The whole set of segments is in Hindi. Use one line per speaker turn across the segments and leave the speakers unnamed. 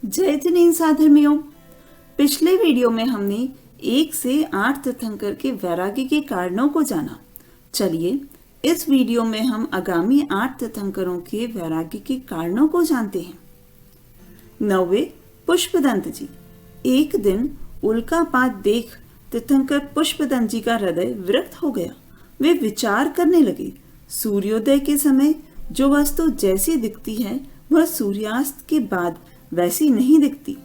जय जिनेन्द्र साधर्मियों। पिछले वीडियो में हमने 1 से 8 तीर्थंकर के वैराग्य के कारणों को जाना। चलिए इस वीडियो में हम आगामी 8 तीर्थंकरों के वैराग्य के कारणों को जानते हैं। 9वें पुष्पदंत जी। एक दिन उल्कापात देख तीर्थंकर पुष्पदंत जी का हृदय विरक्त हो गया। वे विचार करने लगे, सूर्योदय के समय जो वस्तु जैसी दिखती है वह सूर्यास्त के बाद वैसी नहीं दिखती।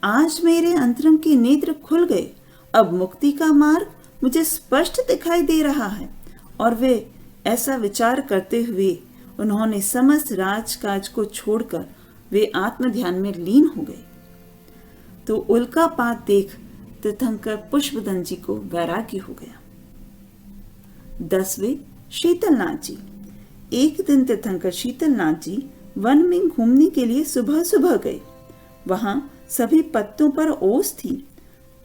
आज मेरे अंतरंग के नेत्र खुल गए। अब मुक्ति का मार्ग मुझे स्पष्ट दिखाई दे रहा है। और वे ऐसा विचार करते हुए उन्होंने समस्त राजकाज को छोड़कर वे आत्म ध्यान में लीन हो गए। तो उल्कापात देख तीर्थंकर पुष्पदंत जी को वैराग्य हो गया। 10वें शीतलनाथ जी। एक दिन तीर्थंकर शीतलनाथ जी वन में घूमने के लिए सुबह सुबह गए। वहां सभी पत्तों पर ओस थी।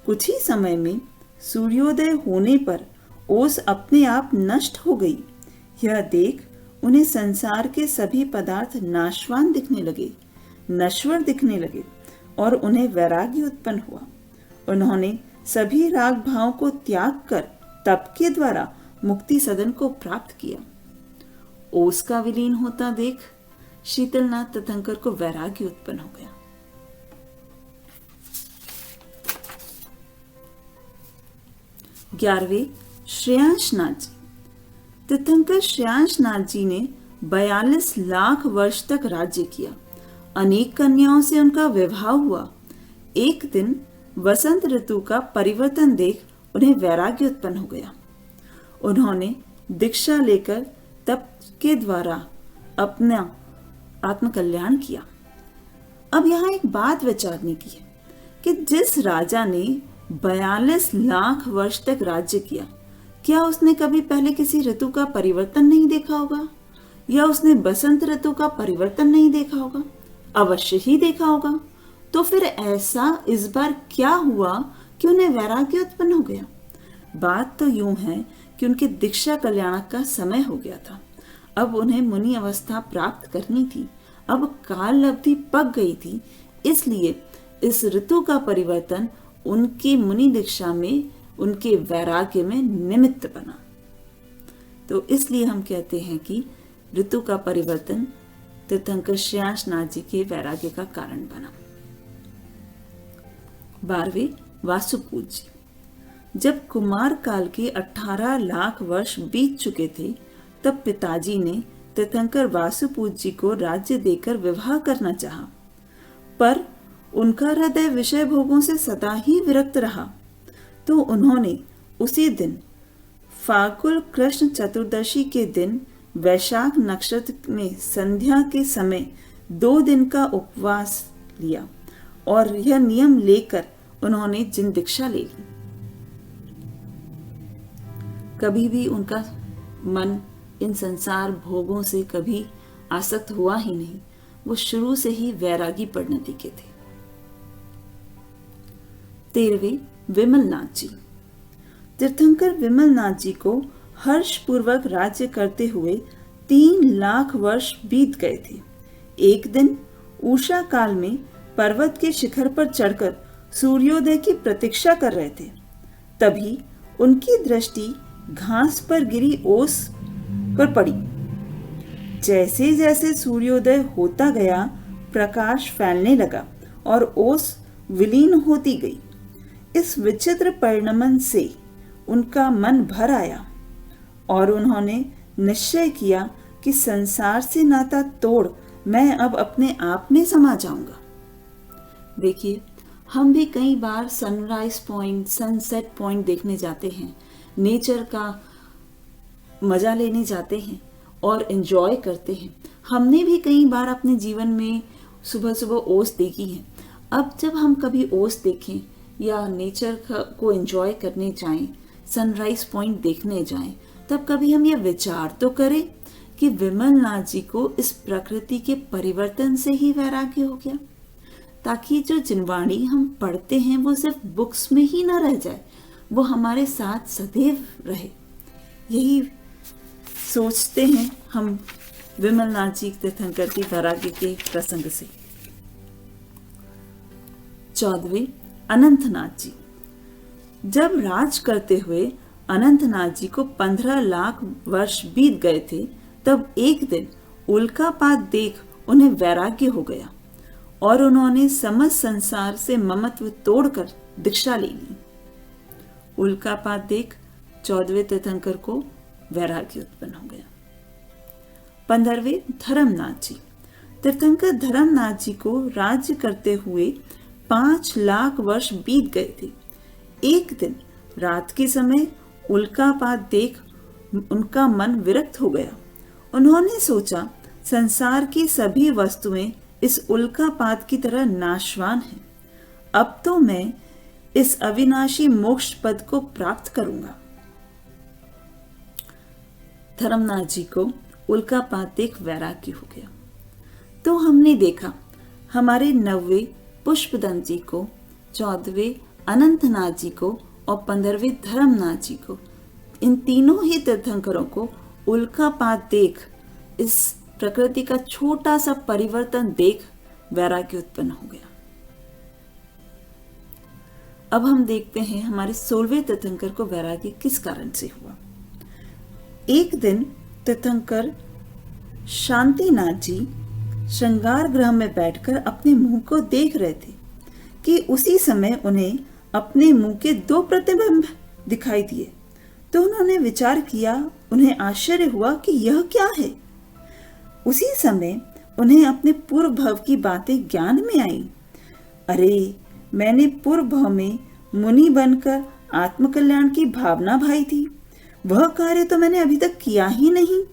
कुछ ही समय में सूर्योदय होने पर ओस अपने आप नष्ट हो गई। यह देख उन्हें संसार के सभी पदार्थ नाशवान दिखने लगे, नश्वर दिखने लगे और उन्हें वैराग्य उत्पन्न हुआ। उन्होंने सभी राग भाव को त्याग कर तप के द्वारा मुक्ति सदन को प्राप्त किया। ओस का विलीन होता देख शीतलनाथ तीर्थंकर को वैराग्य उत्पन्न हो गया। ग्यारहवें श्रेयांशनाथ जी। तीर्थंकर श्रेयांशनाथ जी ने 42 लाख वर्ष तक राज्य किया। अनेक कन्याओं से उनका विवाह हुआ। एक दिन वसंत ऋतु का परिवर्तन देख उन्हें वैराग्य उत्पन्न हो गया। उन्होंने दीक्षा लेकर तप के द्वारा अपना आत्मकल्याण किया। अब यहाँ एक बात विचारने की है कि जिस राजा ने 42 लाख वर्ष तक राज्य किया, क्या उसने कभी पहले किसी ऋतु का परिवर्तन नहीं देखा होगा, या उसने बसंत ऋतु का परिवर्तन नहीं देखा होगा? अवश्य ही देखा होगा। तो फिर ऐसा इस बार क्या हुआ कि उन्हें वैराग्य उत्पन्न हो गया? बात तो यूं है कि उनके दीक्षा कल्याण का समय हो गया था। अब उन्हें मुनि अवस्था प्राप्त करनी थी। अब काल अवधि पक गई थी, इसलिए इस ऋतु का परिवर्तन उनकी मुनि दीक्षा में, उनके वैराग्य में निमित्त बना। तो इसलिए हम कहते हैं कि ऋतु का परिवर्तन तीर्थंकर श्रेयांशनाथ जी के वैराग्य का कारण बना। 12वें वासुपूज जी। जब कुमार काल के 18 लाख वर्ष बीत चुके थे, तब पिताजी ने तीर्थंकर वासुपूज जी को राज्य देकर विवाह करना चाहा, पर उनका हृदय विषय भोगों से सदा ही विरक्त रहा। तो उन्होंने उसी दिन फाल्गुन कृष्ण चतुर्दशी के दिन वैशाख नक्षत्र में संध्या के समय 2 दिन का उपवास लिया और यह नियम लेकर उन्होंने जिन दीक्षा ले ली। कभी भी उनका मन इन संसार भोगों से कभी आसक्त हुआ ही नहीं। वो शुरू से ही वैरागी परिणति के थे। 13वें विमलनाथ जी। तीर्थंकर विमलनाथ जी को हर्ष पूर्वक राज्य करते हुए 3 लाख वर्ष बीत गए थे। एक दिन उषा काल में पर्वत के शिखर पर चढ़कर सूर्योदय की प्रतीक्षा कर रहे थे। तभी उनकी दृष्टि घास पर गिरी ओस पर पड़ी। जैसे जैसे सूर्योदय होता गया, प्रकाश फैलने लगा और ओस विलीन होती गई। इस विचित्र परिणमन से उनका मन भर आया और उन्होंने निश्चय किया कि संसार से नाता तोड़ मैं अब अपने आप में समा जाऊंगा। देखिए, हम भी कई बार सनराइज पॉइंट, सनसेट पॉइंट देखने जाते हैं, नेचर का मजा लेने जाते हैं और एंजॉय करते हैं। हमने भी कई बार अपने जीवन में सुबह सुबह ओस देखी है। अब जब हम कभी ओस देखें या नेचर को एंजॉय करने जाएं, सनराइज पॉइंट देखने जाएं, तब कभी हम ये विचार तो करें कि विमलनाथ जी को इस प्रकृति के परिवर्तन से ही वैराग्य हो गया, ताकि जो जिनवाणी हम पढ़ते हैं वो सिर्फ बुक्स में ही ना रह जाए, वो हमारे साथ सदैव रहे। यही सोचते हैं हम विमलनाथ जी तीर्थंकर की वैराग्य के प्रसंग से। 14वें अनंतनाथ जी। जब राज करते हुए अनंतनाथ जी को 15 लाख वर्ष बीत गए थे, तब एक दिन उल्कापात देख उन्हें वैराग्य हो गया और उन्होंने समस्त संसार से ममत्व तोड़कर दीक्षा ले ली। उल्कापात देख 14वें तीर्थंकर को वैराग्य उत्पन्न हो गया। 15वें धर्मनाथ जी। तीर्थंकर धर्मनाथ जी को राज्य करते हुए 5 लाख वर्ष बीत गए थे। एक दिन रात के समय उल्कापात देख उनका मन विरक्त हो गया। उन्होंने सोचा, संसार की सभी वस्तुएं इस उल्कापात की तरह नाशवान हैं। अब तो मैं इस अविनाशी मोक्ष पद को प्राप्त करूंगा। धर्मनाथ जी को उल्कापात देख वैराग्य हो गया। तो हमने देखा हमारे 90वें पुष्पदंत जी को, 14वें अनंतनाथ जी को और 15वें धर्मनाथ जी को, इन तीनों ही तीर्थंकरों को उल्कापात देख, इस प्रकृति का छोटा सा परिवर्तन देख वैराग्य उत्पन्न हो गया। अब हम देखते हैं हमारे 16वें तीर्थंकर को वैराग्य किस कारण से हुआ। एक दिन तीर्थंकर शांतिनाथ जी श्रृंगार गृह में बैठकर अपने मुंह को देख रहे थे कि उसी समय उन्हें अपने मुंह के 2 प्रतिबिंब दिखाई दिए। तो उन्होंने विचार किया, उन्हें आश्चर्य हुआ कि यह क्या है। उसी समय उन्हें अपने पूर्व भव की बातें ज्ञान में आई। अरे, मैंने पूर्व भव में मुनि बनकर आत्मकल्याण की भावना भाई थी, वह कार्य तो मैंने अभी तक किया ही नहीं।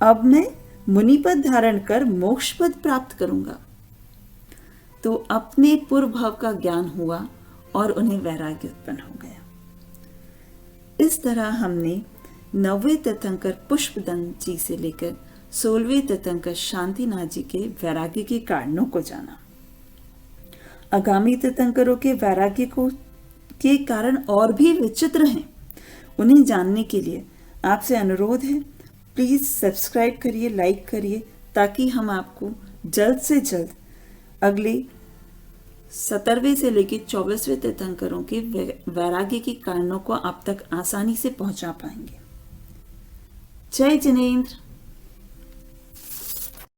अब मैं मुनि पद धारण कर मोक्ष पद प्राप्त करूंगा। तो अपने पूर्व भाव का ज्ञान हुआ और उन्हें वैराग्य उत्पन्न हो गया। इस तरह हमने 9वें तीर्थंकर पुष्पदंत जी से लेकर 16वें तीर्थंकर शांतिनाथ जी के वैराग्य के कारणों को जाना। आगामी तीर्थंकरों के वैराग्य के कारण और भी विचित्र हैं। उन्हें जानने के लिए आपसे अनुरोध है, प्लीज़ सब्सक्राइब करिए, लाइक करिए, ताकि हम आपको जल्द से जल्द अगले 17वें से लेकर 24वें तीर्थंकरों के वैराग्य के कारणों को आप तक आसानी से पहुंचा पाएंगे। जय जिनेंद्र।